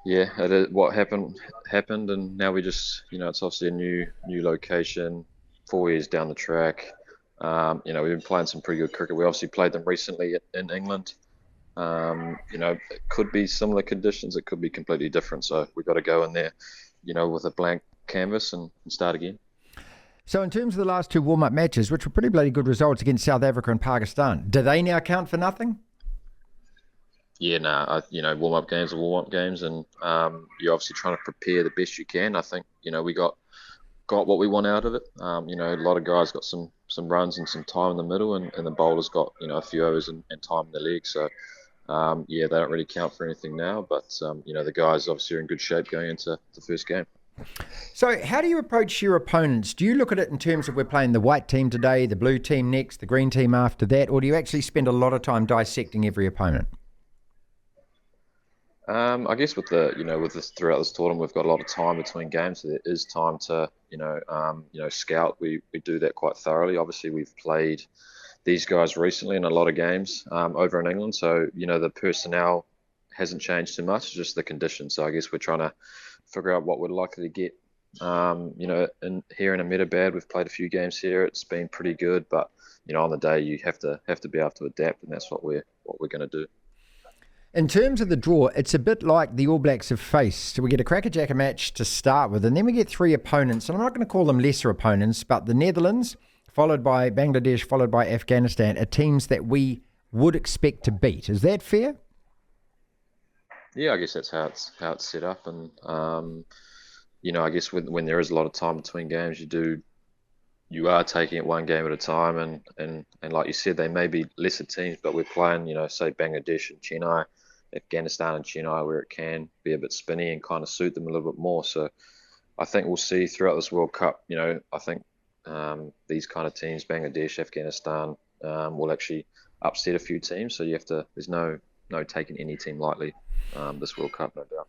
it is, what happened, and now we just, it's obviously a new location, 4 years down the track. We've been playing some pretty good cricket. We obviously played them recently in England. It could be similar conditions. It could be completely different. So we've got to go in there, with a blank canvas and start again. So in terms of the last two warm-up matches, which were pretty bloody good results against South Africa and Pakistan, do they now count for nothing? Yeah, warm-up games are warm-up games, and you're obviously trying to prepare the best you can. I think, we got what we want out of it. A lot of guys got some runs and some time in the middle, and the bowlers got, a few overs and time in the leg. So, they don't really count for anything now, but, the guys obviously are in good shape going into the first game. So how do you approach your opponents? Do you look at it in terms of we're playing the white team today, the blue team next, the green team after that, or do you actually spend a lot of time dissecting every opponent? I guess with this throughout this tournament, we've got a lot of time between games, so there is time to, scout. We do that quite thoroughly. Obviously, we've played these guys recently in a lot of games over in England, so the personnel hasn't changed too much, just the conditions. So I guess we're trying to figure out what we're likely to get. In here in Ahmedabad, we've played a few games here. It's been pretty good, but on the day you have to be able to adapt, and that's what we're going to do. In terms of the draw, it's a bit like the All Blacks have faced. We get a crackerjacker match to start with, and then we get three opponents, and I'm not going to call them lesser opponents, but the Netherlands, followed by Bangladesh, followed by Afghanistan, are teams that we would expect to beat. Is that fair? Yeah, I guess that's how it's set up, and I guess when there is a lot of time between games, you are taking it one game at a time, and like you said, they may be lesser teams, but we're playing, say Bangladesh and Chennai, Afghanistan and Chennai, where it can be a bit spinny and kind of suit them a little bit more. So I think we'll see throughout this World Cup, I think these kind of teams, Bangladesh, Afghanistan, will actually upset a few teams. So there's no taking any team lightly this World Cup, no doubt.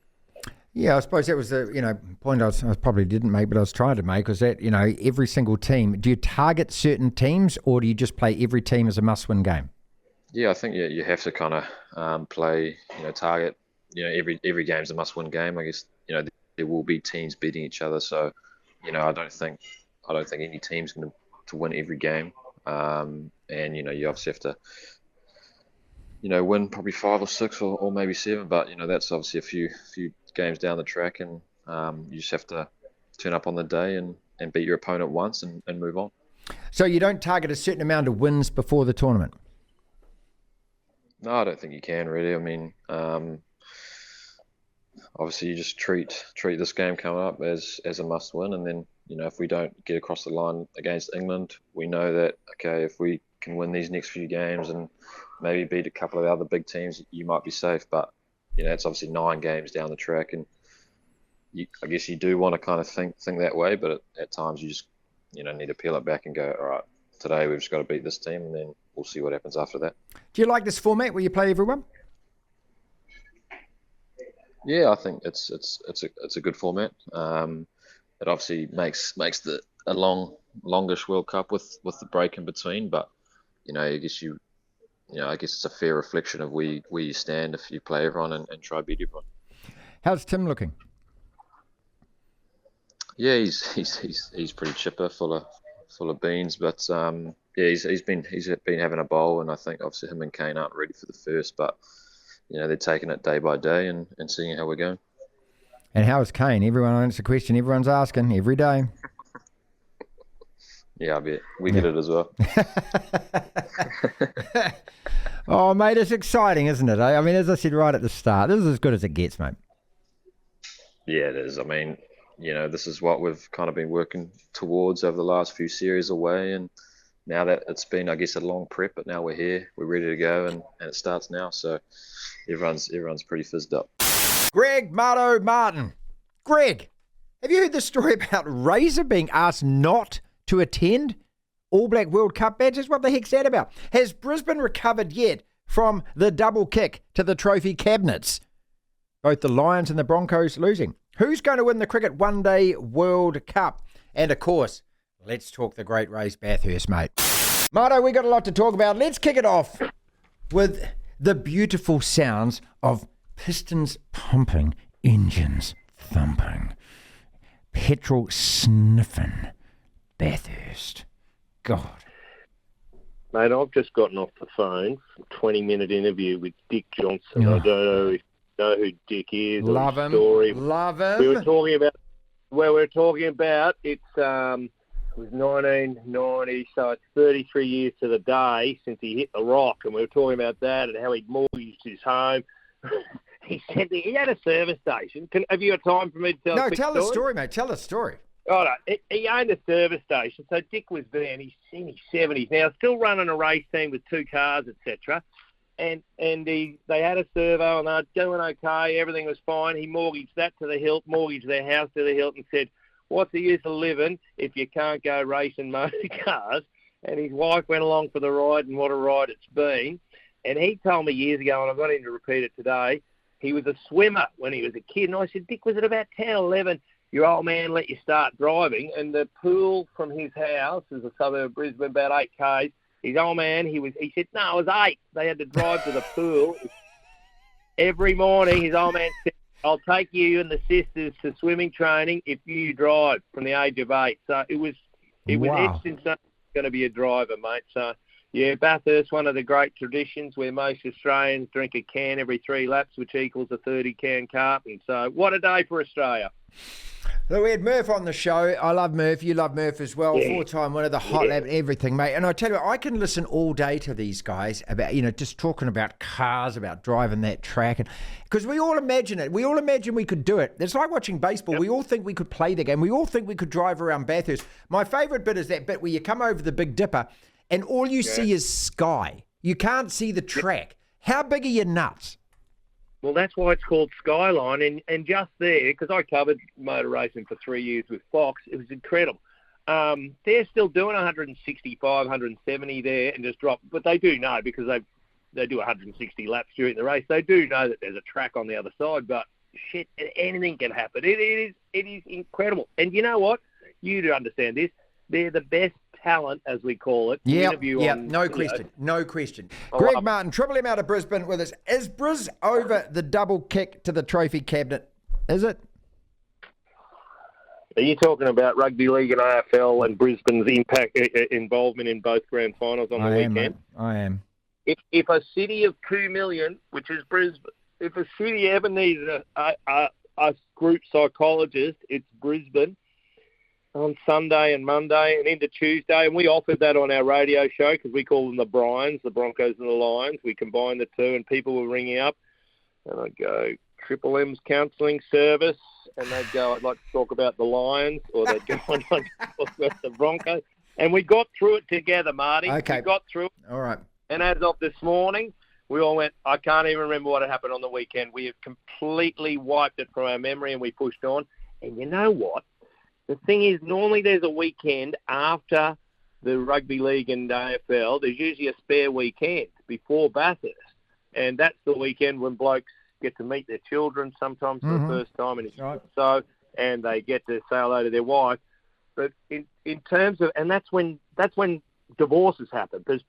Yeah, I suppose that was the point I probably didn't make, but I was trying to make, was that every single team. Do you target certain teams, or do you just play every team as a must-win game? Yeah, I think you have to kind of play, target. Every game's a must-win game. I guess there will be teams beating each other, so I don't think any team's going to win every game, and you obviously have to. Win probably 5 or 6 or maybe 7, but that's obviously a few games down the track, and you just have to turn up on the day and beat your opponent once and move on. So you don't target a certain amount of wins before the tournament? No, I don't think you can really. I mean, obviously you just treat this game coming up as a must win, and then if we don't get across the line against England, we know that if we can win these next few games and maybe beat a couple of the other big teams, you might be safe. But it's obviously 9 games down the track, and I guess you do want to kind of think that way, but at times you just need to peel it back and go, all right, today we've just got to beat this team, and then we'll see what happens after that. Do you like this format where you play everyone? Yeah, I think it's a good format. It obviously makes a longish World Cup with the break in between, but I guess I guess it's a fair reflection of where you stand if you play everyone and try to beat everyone. How's Tim looking? Yeah, he's pretty chipper, full of beans, but he's been having a bowl, and I think obviously him and Kane aren't ready for the first, but they're taking it day by day and seeing how we're going. And how is Kane? It's a question everyone's asking every day. Yeah, I bet. We get it as well. Oh, mate, it's exciting, isn't it? I mean, as I said right at the start, this is as good as it gets, mate. Yeah, it is. I mean, this is what we've kind of been working towards over the last few series away, and now that it's been, I guess, a long prep, but now we're here, we're ready to go, and it starts now. So everyone's pretty fizzed up. Greg Martin. Greg, have you heard the story about Razor being asked not to attend All Black World Cup matches? What the heck's that about? Has Brisbane recovered yet from the double kick to the trophy cabinets? Both the Lions and the Broncos losing. Who's going to win the Cricket One Day World Cup? And, of course, let's talk the great race Bathurst, mate. Marto, we got a lot to talk about. Let's kick it off with the beautiful sounds of pistons pumping, engines thumping, petrol sniffing. Bathurst. God. Mate, I've just gotten off the phone from a 20-minute interview with Dick Johnson. Oh. I don't know if you know who Dick is. Love him. Story. Love him. We were talking about it was 1990, so it's 33 years to the day since he hit the rock, and we were talking about that and how he'd mortgaged his home. He said that he had a service station. Have you got time for me to tell? No, tell the story, mate. Tell the story. Oh, no, he owned a service station, so Dick was there, and he's in his 70s now, still running a race team with 2 cars, etc. And they had a servo, and they were doing okay. Everything was fine. He mortgaged that to the hilt, mortgaged their house to the hilt, and said, "What's the use of living if you can't go racing motor cars?" And his wife went along for the ride, and what a ride it's been. And he told me years ago, and I've got him to repeat it today, he was a swimmer when he was a kid. And I said, "Dick, was it about 10 or 11? Your old man let you start driving?" And the pool from his house is a suburb of Brisbane, about 8 k's. His old man, he said, "No, it was 8. They had to drive to the pool every morning." His old man said, "I'll take you and the sisters to swimming training if you drive," from the age of 8. So it was Wow. etched in something going to be a driver, mate. So yeah, Bathurst, one of the great traditions where most Australians drink a can every 3 laps, which equals a 30-can carton. So what a day for Australia. Look, we had Murph on the show. I love Murph. You love Murph as well. Yeah. 4-time winner, the hot lap, everything, mate. And I tell you what, I can listen all day to these guys about, just talking about cars, about driving that track. And because we all imagine it. We all imagine we could do it. It's like watching baseball. Yep. We all think we could play the game. We all think we could drive around Bathurst. My favourite bit is that bit where you come over the Big Dipper and all you see is sky. You can't see the track. How big are your nuts? Well, that's why it's called Skyline. And just there, because I covered motor racing for 3 years with Fox, it was incredible. They're still doing 165, 170 there and just drop. But they do know, because they do 160 laps during the race, they do know that there's a track on the other side. But, shit, anything can happen. It is incredible. And you know what? You do understand this. They're the best talent, as we call it. Yeah, on, no question. Greg Martin, Triple M out of Brisbane with us. Is Briz over the double kick to the trophy cabinet? Is it? Are you talking about rugby league and AFL and Brisbane's involvement in both grand finals on the weekend? I am. If a city of 2 million, which is Brisbane, if a city ever needs a group psychologist, it's Brisbane. On Sunday and Monday and into Tuesday, and we offered that on our radio show because we call them the Bryans, the Broncos and the Lions. We combined the two, and people were ringing up, and I'd go, Triple M's counselling service, and they'd go, "I'd like to talk about the Lions," or they'd go, "I'd like to talk about the Broncos." And we got through it together, Marty. Okay. We got through it. All right. And as of this morning, we all went, I can't even remember what had happened on the weekend. We have completely wiped it from our memory, and we pushed on. And you know what? The thing is, normally there's a weekend after the rugby league and AFL. There's usually a spare weekend before Bathurst. And that's the weekend when blokes get to meet their children sometimes for the first time in so, and they get to say hello to their wife. But in terms of, and that's when divorces happen, because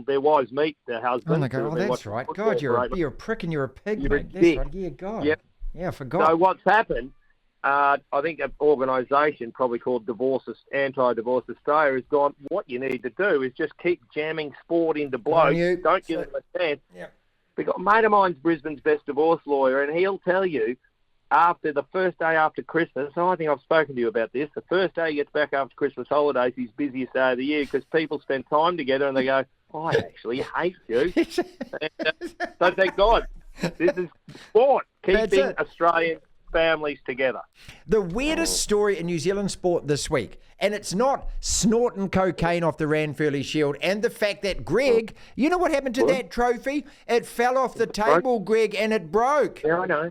their wives meet their husbands. Oh, they go, that's right. God, you're a prick and you're a pig, you're mate. a That's dick. right. Yeah, God. Yep. Yeah, I forgot. So what's happened, I think an organisation probably called Anti-Divorce Australia has gone, what you need to do is just keep jamming sport into blokes. Don't give them a chance. Yep. Because a mate of mine's Brisbane's best divorce lawyer, and he'll tell you after the first day after Christmas, and I think I've spoken to you about this, the first day he gets back after Christmas holidays, his busiest day of the year, because people spend time together and they go, I actually hate you. And, so thank God. This is sport, keeping Australian families together. The weirdest story in New Zealand sport this week, and it's not snorting cocaine off the Ranfurly Shield, and the fact that Greg, you know what happened to that trophy? It fell off the table, Greg, and it broke. Yeah, I know.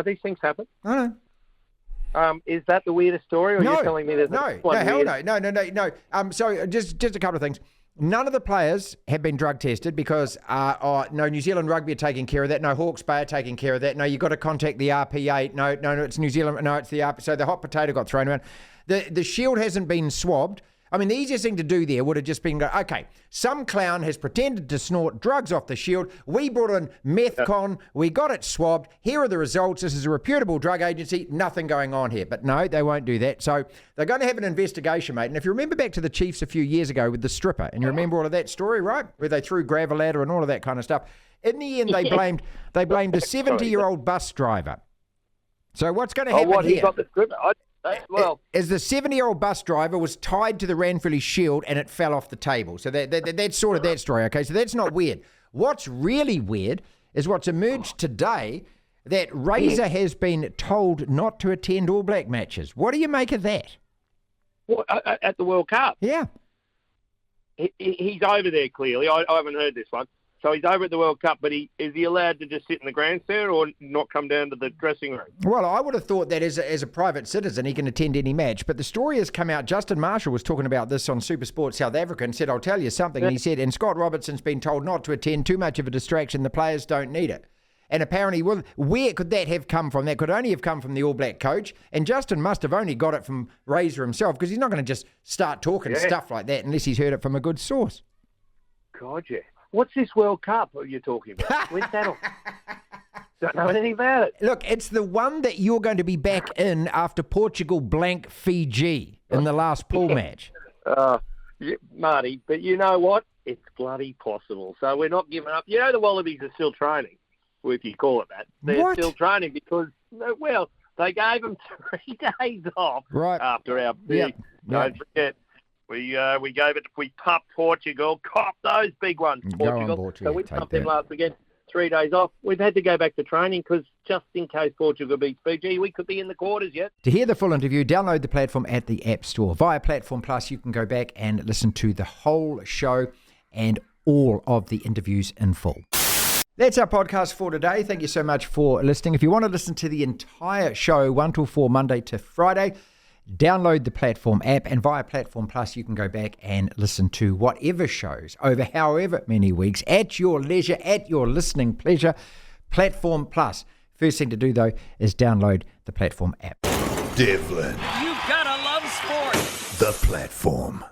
These things happen. I know. Is that the weirdest story, or are you telling me there's no, hell no. So just a couple of things. None of the players have been drug tested because no, New Zealand Rugby are taking care of that. No, Hawke's Bay are taking care of that. No, you've got to contact the RPA. No, it's New Zealand. No, it's the RPA. So the hot potato got thrown around. The Shield hasn't been swabbed. I mean, the easiest thing to do there would have just been, okay, some clown has pretended to snort drugs off the Shield. We brought in methcon. We got it swabbed. Here are the results. This is a reputable drug agency. Nothing going on here. But no, they won't do that. So they're going to have an investigation, mate. And if you remember back to the Chiefs a few years ago with the stripper, and you remember all of that story, right? Where they threw gravel at her and all of that kind of stuff. In the end, they blamed a 70-year-old bus driver. So what's going to happen here? He got the stripper? As the 70-year-old bus driver was tied to the Ranfurly Shield and it fell off the table. So that's sort of that story, okay? So that's not weird. What's really weird is what's emerged today that Razor has been told not to attend All Black matches. What do you make of that? What, at the World Cup? Yeah. He's over there, clearly. I haven't heard this one. So he's over at the World Cup, but is he allowed to just sit in the grandstand or not come down to the dressing room? Well, I would have thought that as a private citizen, he can attend any match. But the story has come out. Justin Marshall was talking about this on Supersport South Africa and said, I'll tell you something. And he said, and Scott Robertson's been told not to attend, too much of a distraction. The players don't need it. And apparently, well, where could that have come from? That could only have come from the All Black coach. And Justin must have only got it from Razor himself because he's not going to just start talking stuff like that unless he's heard it from a good source. God, yeah. What's this World Cup you're talking about? When's that on? Don't know anything about it. Look, it's the one that you're going to be back in after Portugal blank Fiji in the last pool match. Marty, but you know what? It's bloody possible. So we're not giving up. You know the Wallabies are still training, if you call it that. They're still training because, well, they gave them 3 days off after our big. Don't forget. We gave it. We pumped Portugal, copped those big ones. Portugal. So we pumped them last weekend. 3 days off. We've had to go back to training because just in case Portugal beats Fiji, we could be in the quarters yet. To hear the full interview, download the platform at the App Store. Via Platform Plus, you can go back and listen to the whole show and all of the interviews in full. That's our podcast for today. Thank you so much for listening. If you want to listen to the entire show, 1 till 4, Monday to Friday, download the Platform app, and via Platform Plus, you can go back and listen to whatever shows over however many weeks at your leisure, at your listening pleasure. Platform Plus. First thing to do, though, is download the Platform app. Devlin. You gotta love sport. The Platform.